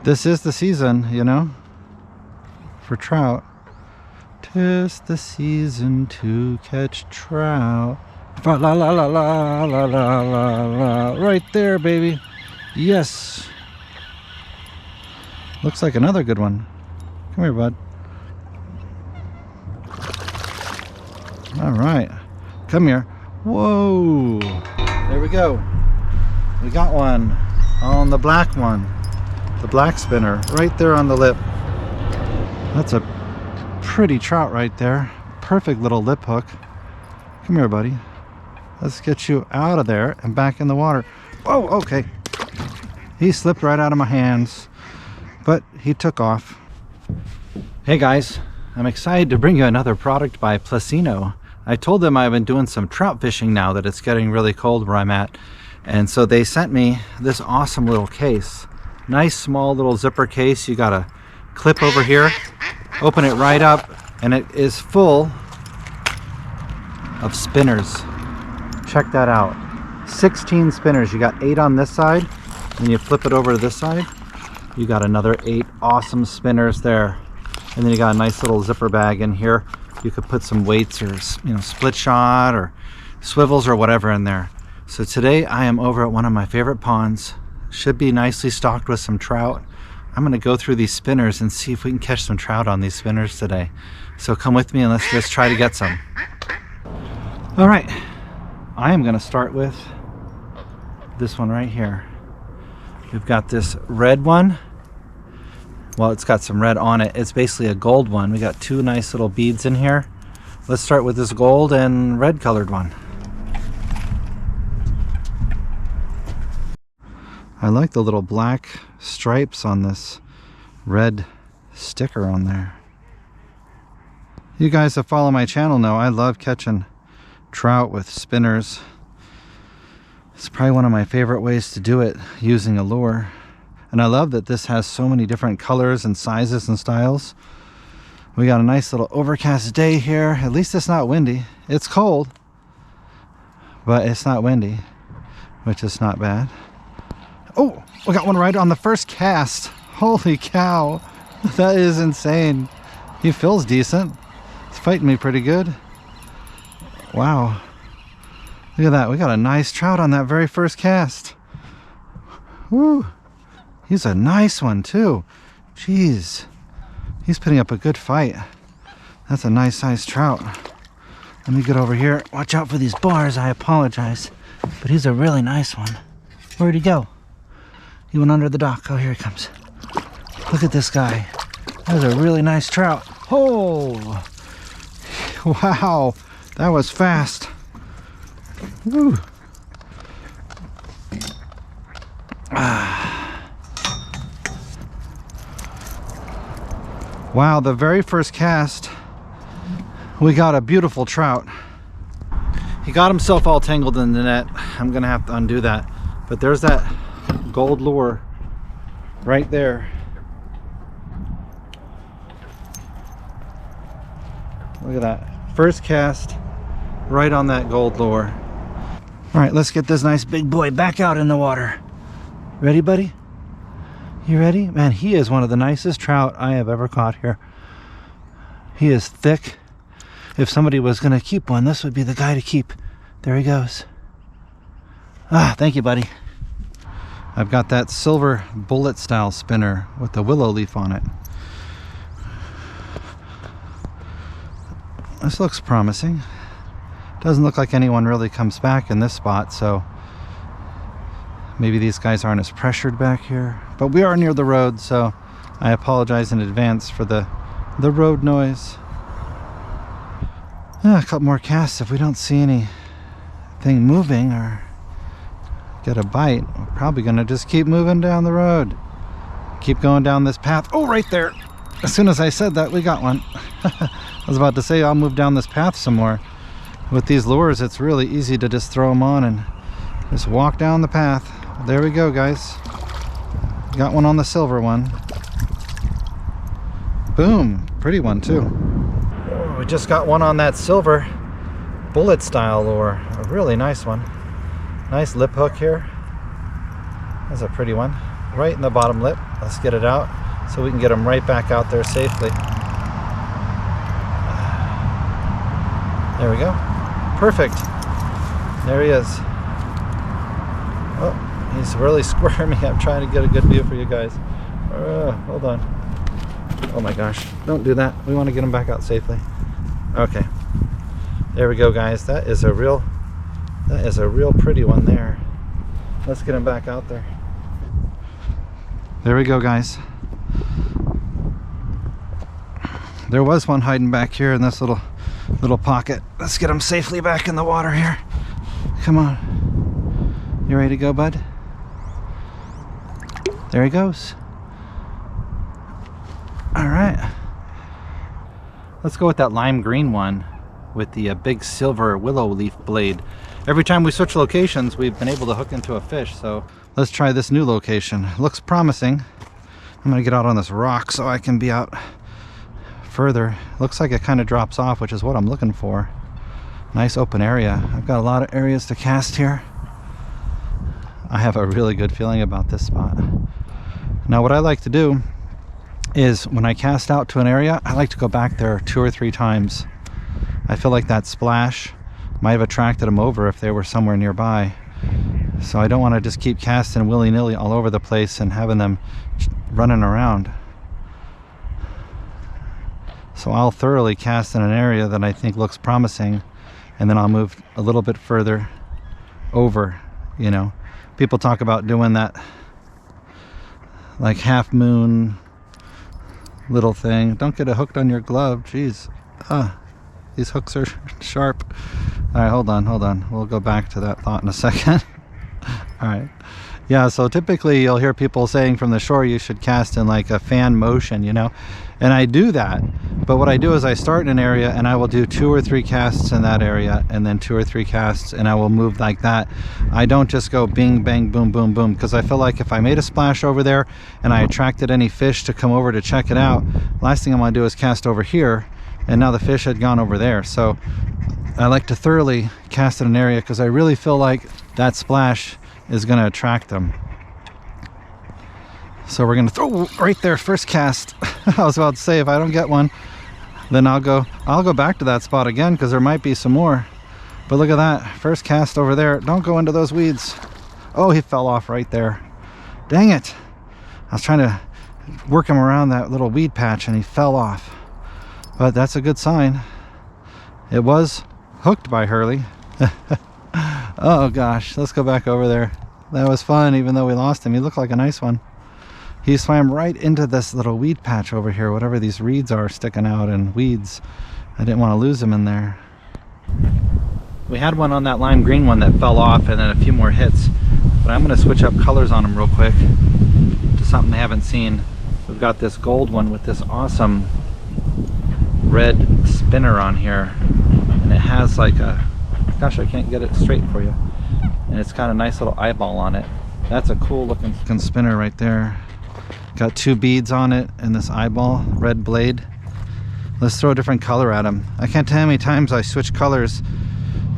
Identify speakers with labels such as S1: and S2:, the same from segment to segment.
S1: This is the season, you know, for trout. 'Tis the season to catch trout. La la la la la la la la. Right there, baby. Yes. Looks like another good one. Come here, bud. All right. Come here. Whoa. There we go. We got one on the black one. The black spinner right there on the lip. That's a pretty trout right there. Perfect little lip hook. Come here, buddy. Let's get you out of there and back in the water. Oh, okay. He slipped right out of my hands, but he took off. Hey guys, I'm excited to bring you another product by Placino. I told them I've been doing some trout fishing now that it's getting really cold where I'm at. And so they sent me this awesome little case. Nice small little zipper case. You got a clip over here. Open it right up and it is full of spinners. Check that out. 16 spinners. You got 8 on this side. Then you flip it over to this side. You got another 8 awesome spinners there. And then you got a nice little zipper bag in here. You could put some weights or, you know, split shot or swivels or whatever in there. So today I am over at one of my favorite ponds. Should be nicely stocked with some trout. I'm gonna go through these spinners and see if we can catch some trout on these spinners today. So come with me and let's just try to get some. All right, I am gonna start with this one right here. We've got this red one. Well, it's got some red on it. It's basically a gold one. We got 2 nice little beads in here. Let's start with this gold and red colored one. I like the little black stripes on this red sticker on there. You guys that follow my channel know I love catching trout with spinners. It's probably one of my favorite ways to do it, using a lure. And I love that this has so many different colors and sizes and styles. We got a nice little overcast day here. At least it's not windy. It's cold, but it's not windy, which is not bad. Oh, we got one right on the first cast. Holy cow. That is insane. He feels decent. He's fighting me pretty good. Wow. Look at that. We got a nice trout on that very first cast. Woo. He's a nice one too. Jeez. He's putting up a good fight. That's a nice sized trout. Let me get over here. Watch out for these bars. I apologize. But he's a really nice one. Where'd he go? He went under the dock. Oh, here he comes. Look at this guy. That was a really nice trout. Oh! Wow. That was fast. Woo. Wow, the very first cast, we got a beautiful trout. He got himself all tangled in the net. I'm gonna have to undo that. But there's that gold lure right there. Look at that. First cast right on that gold lure. All right, let's get this nice big boy back out in the water. Ready, buddy? You ready? Man, he is one of the nicest trout I have ever caught here. He is thick. If somebody was gonna keep one, this would be the guy to keep. There he goes. Ah, thank you, buddy. I've got that silver bullet style spinner with the willow leaf on it. This looks promising. Doesn't look like anyone really comes back in this spot, so maybe these guys aren't as pressured back here. But we are near the road, so I apologize in advance for the road noise. A couple more casts. If we don't see anything moving or get a bite, we're probably gonna just keep moving down the road. Keep going down this path. Oh, right there. As soon as I said that, we got one. I was about to say I'll move down this path some more. With these lures, it's really easy to just throw them on and just walk down the path. There we go, guys. Got one on the silver one. Boom. Pretty one too. Oh, we just got one on that silver bullet style lure. A really nice one. Nice lip hook here. That's a pretty one. Right in the bottom lip. Let's get it out so we can get him right back out there safely. There we go. Perfect. There he is. Oh, he's really squirming. I'm trying to get a good view for you guys. Hold on. Oh my gosh. Don't do that. We want to get him back out safely. Okay. There we go, guys. That is a real pretty one there. Let's get him back out there. There we go, guys. There was one hiding back here in this little pocket. Let's get him safely back in the water here. Come on. You ready to go, bud? There he goes. All right. Let's go with that lime green one with the big silver willow leaf blade. Every time we switch locations, we've been able to hook into a fish. So let's try this new location. Looks promising. I'm gonna get out on this rock so I can be out further. Looks like it kind of drops off, which is what I'm looking for. Nice open area. I've got a lot of areas to cast here. I have a really good feeling about this spot. Now what I like to do is when I cast out to an area, I like to go back there 2 or 3 times. I feel like that splash might have attracted them over if they were somewhere nearby. So I don't want to just keep casting willy-nilly all over the place and having them running around. So I'll thoroughly cast in an area that I think looks promising, and then I'll move a little bit further over. You know, people talk about doing that like half moon little thing. Don't get it hooked on your glove. Jeez. These hooks are sharp. All right, hold on. We'll go back to that thought in a second. All right. Yeah, so typically you'll hear people saying from the shore you should cast in like a fan motion, you know, and I do that. But what I do is I start in an area and I will do 2 or 3 casts in that area, and then 2 or 3 casts, and I will move like that. I don't just go bing, bang, boom, boom, boom, because I feel like if I made a splash over there and I attracted any fish to come over to check it out, last thing I'm going to do is cast over here, and now the fish had gone over there. So I like to thoroughly cast in an area because I really feel like that splash is going to attract them. So we're going to throw right there, first cast. I was about to say, if I don't get one, then I'll go back to that spot again because there might be some more. But look at that, first cast over there. Don't go into those weeds. Oh, he fell off right there. Dang it. I was trying to work him around that little weed patch and he fell off. But that's a good sign. It was hooked by Hurley. Oh gosh, let's go back over there. That was fun, even though we lost him. He looked like a nice one. He swam right into this little weed patch over here, whatever these reeds are sticking out and weeds. I didn't want to lose him in there. We had one on that lime green one that fell off, and then a few more hits. But I'm going to switch up colors on him real quick to something they haven't seen. We've got this gold one with this awesome red spinner on here, and it has like a, gosh, I can't get it straight for you, and it's got a nice little eyeball on it. That's a cool looking spinner right there. Got 2 beads on it and this eyeball, red blade. Let's throw a different color at them. I can't tell how many times I switch colors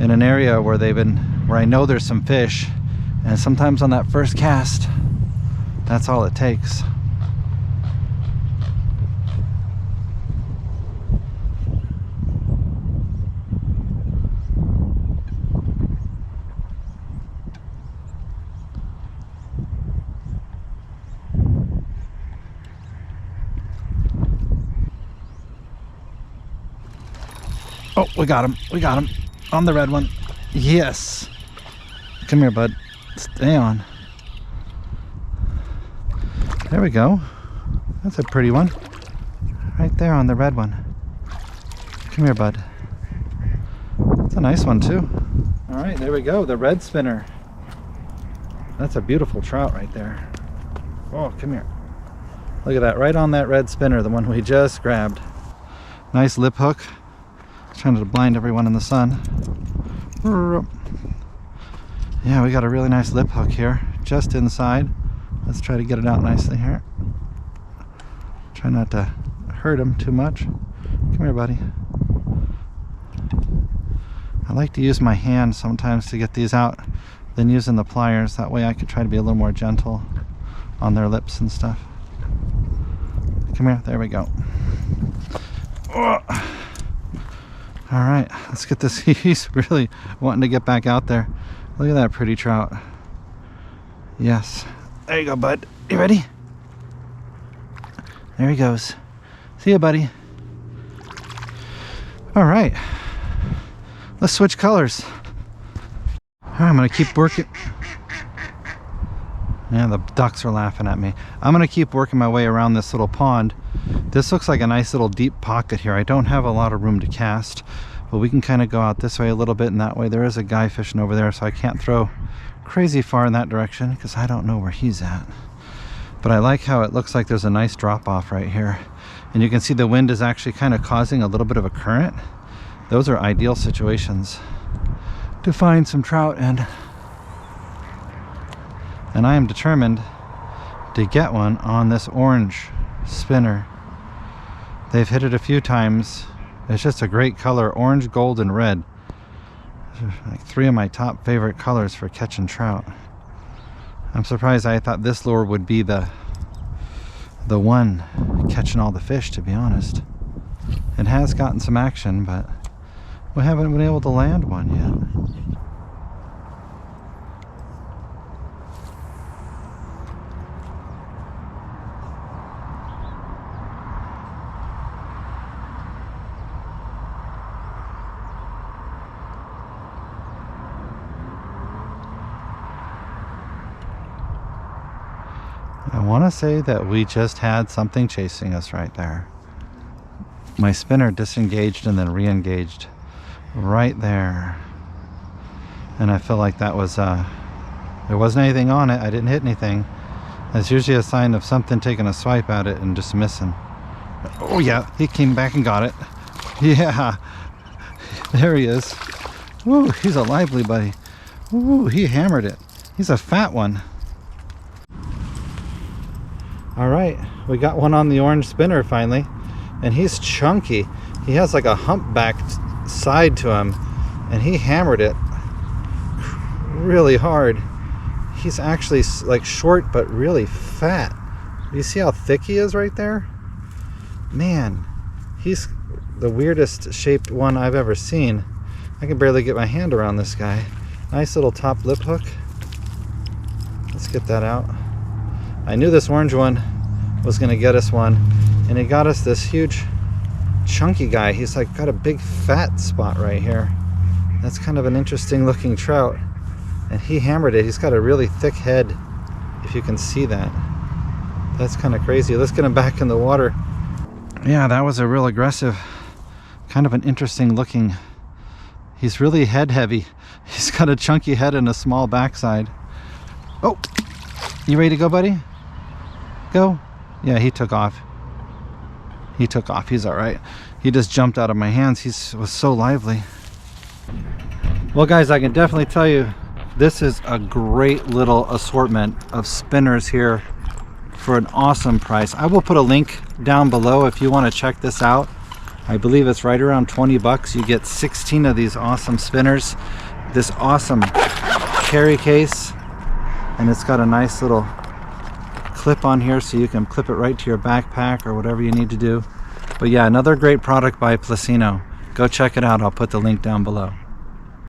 S1: in an area where where I know there's some fish, and sometimes on that first cast, that's all it takes. Oh, we got him on the red one. Yes. Come here, bud. Stay on. There we go. That's a pretty one. Right there on the red one. Come here, bud. That's a nice one too. All right, there we go. The red spinner. That's a beautiful trout right there. Oh, come here. Look at that, right on that red spinner, the one we just grabbed. Nice lip hook. Trying to blind everyone in the sun. Yeah, we got a really nice lip hook here, just inside. Let's try to get it out nicely here. Try not to hurt him too much. Come here, buddy. I like to use my hand sometimes to get these out than using the pliers. That way I could try to be a little more gentle on their lips and stuff. Come here. There we go. Oh. All right, let's get this. He's really wanting to get back out there. Look at that pretty trout. Yes. There you go, bud. You ready? There he goes. See ya, buddy. All right. Let's switch colors. All right, I'm gonna keep working. Yeah, the ducks are laughing at me. I'm gonna keep working my way around this little pond. This looks like a nice little deep pocket here. I don't have a lot of room to cast, but we can kind of go out this way a little bit and that way. There is a guy fishing over there, so I can't throw crazy far in that direction because I don't know where he's at. But I like how it looks like there's a nice drop off right here. And you can see the wind is actually kind of causing a little bit of a current. Those are ideal situations to find some trout in. And I am determined to get one on this orange spinner. They've hit it a few times. It's just a great color, orange, gold, and red. Like 3 of my top favorite colors for catching trout. I'm surprised. I thought this lure would be the one catching all the fish, to be honest. It has gotten some action, but we haven't been able to land one yet. I want to say that we just had something chasing us right there. My spinner disengaged and then re-engaged right there. And I feel like that was, there wasn't anything on it. I didn't hit anything. That's usually a sign of something taking a swipe at it and just missing. Oh yeah, he came back and got it. Yeah, there he is. Woo, he's a lively buddy. Woo, he hammered it. He's a fat one. All right, we got one on the orange spinner finally, and he's chunky. He has like a humpbacked side to him, and he hammered it really hard. He's actually like short but really fat. Do you see how thick he is right there? Man, he's the weirdest shaped one I've ever seen. I can barely get my hand around this guy. Nice little top lip hook. Let's get that out. I knew this orange one was gonna get us one, and he got us this huge chunky guy. He's like got a big fat spot right here. That's kind of an interesting looking trout, and he hammered it. He's got a really thick head, if you can see that. That's kind of crazy. Let's get him back in the water. Yeah, that was a real aggressive, kind of an interesting looking. He's really head heavy. He's got a chunky head and a small backside. Oh, you ready to go, buddy? Go. Yeah, he took off. He took off. He's all right. He just jumped out of my hands. He was so lively. Well, guys, I can definitely tell you this is a great little assortment of spinners here for an awesome price. I will put a link down below if you want to check this out. I believe it's right around 20 bucks. You get 16 of these awesome spinners, this awesome carry case, and it's got a nice little clip on here so you can clip it right to your backpack or whatever you need to do. But yeah, another great product by Placino. Go check it out. I'll put the link down below.